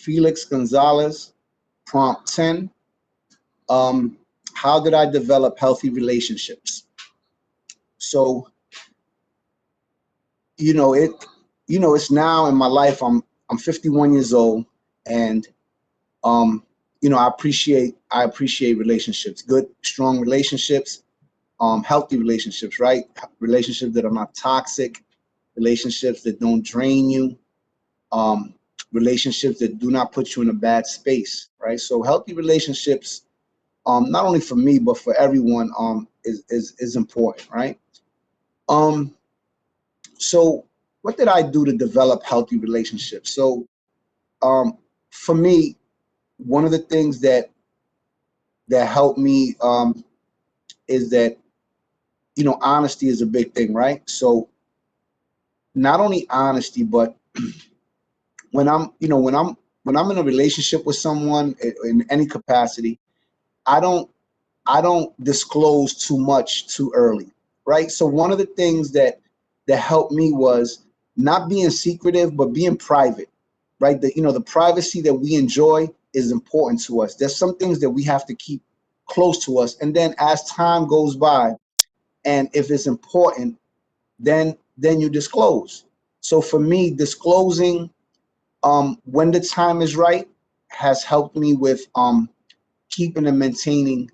Felix Gonzalez, prompt 10. Um, how did I develop healthy relationships? So, you know, it, it's now in my life. I'm 51 years old, and um, I appreciate relationships, good, strong relationships, healthy relationships, right? Relationships that are not toxic, relationships that don't drain you, um, relationships that do not put you in a bad space, right? So healthy relationships, not only for me but for everyone, is important, right? Um, so what did I do to develop healthy relationships? So um, for me, one of the things that helped me is that honesty is a big thing, right? So not only honesty, but when I'm you know when I'm in a relationship with someone in any capacity, I don't I don't disclose too much too early, right? So one of the things that helped me was not being secretive, but being private, right? The privacy that we enjoy is important to us. There's some things that we have to keep close to us, and then as time goes by, and if it's important, then you disclose. So for me, disclosing when the time is right has helped me with keeping and maintaining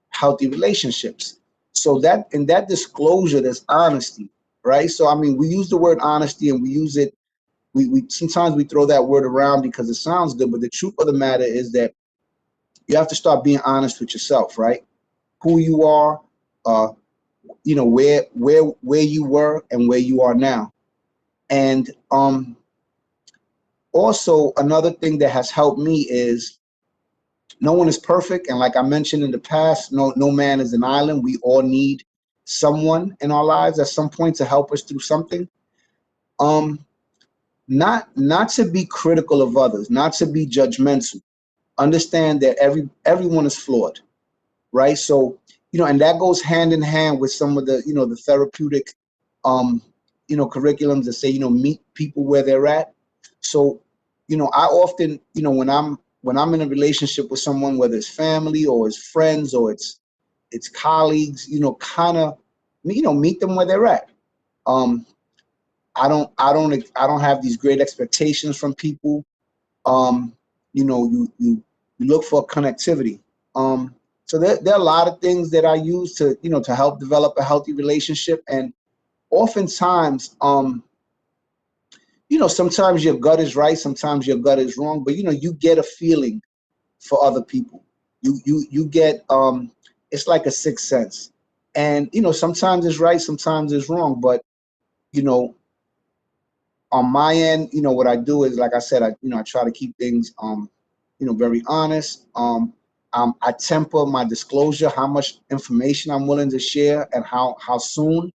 healthy relationships. So that in that disclosure, there's honesty, right? So I mean, we use the word honesty and we use it. We sometimes we throw that word around because it sounds good, but the truth of the matter is that you have to start being honest with yourself, right? Who you are, uh, where you were and where you are now. And also another thing that has helped me is no one is perfect, and like I mentioned in the past, no man is an island. We all need someone in our lives at some point to help us through something. Um, not to be critical of others, not to be judgmental. Understand that everyone is flawed, right? So and that goes hand in hand with some of the the therapeutic um, curriculums that say meet people where they're at. So I often when I'm in a relationship with someone, whether it's family or it's friends or it's colleagues, kind of meet them where they're at. um I don't have these great expectations from people. um you look for connectivity. So there are a lot of things that I use to to help develop a healthy relationship. And oftentimes, sometimes your gut is right, sometimes your gut is wrong, but you get a feeling for other people. You get it's like a sixth sense. And sometimes it's right, sometimes it's wrong, but you know on my end, what I do is, like I said, I try to keep things very honest. I temper my disclosure, how much information I'm willing to share and how soon.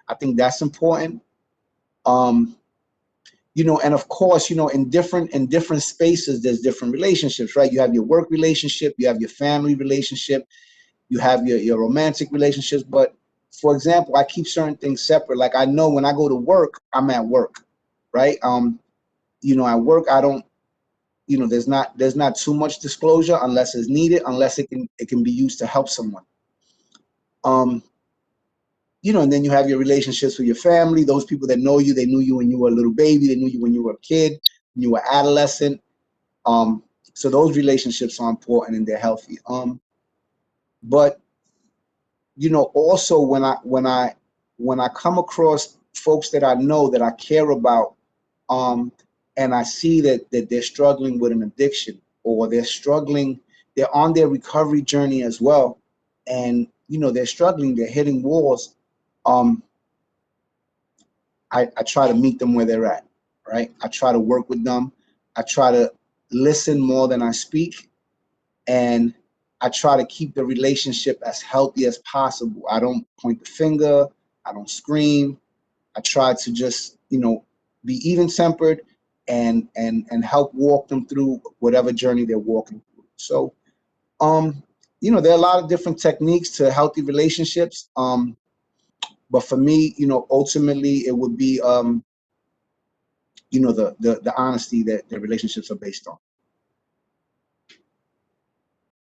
I think that's important. um and of course, in different spaces there's different relationships, right? You have your work relationship, you have your family relationship, you have your romantic relationships. But for example, I keep certain things separate. Like, I know when I go to work, I'm at work, right? At work, I don't there's not too much disclosure unless it's needed, unless it can be used to help someone. um and then you have your relationships with your family, those people that know you. They knew you when you were a little baby, they knew you when you were a kid, when you were adolescent. So those relationships are important and they're healthy. But also, when I come across folks that I know, that I care about, um, and I see that they're struggling with an addiction, or they're on their recovery journey as well, and they're struggling, they're hitting walls. um, I try to meet them where they're at, right? I try to work with them. I try to listen more than I speak, and I try to keep the relationship as healthy as possible. I don't point the finger. I don't scream. I try to just, be even tempered and help walk them through whatever journey they're walking through. So, there are a lot of different techniques to healthy relationships. But for me, ultimately it would be, the honesty that the relationships are based on.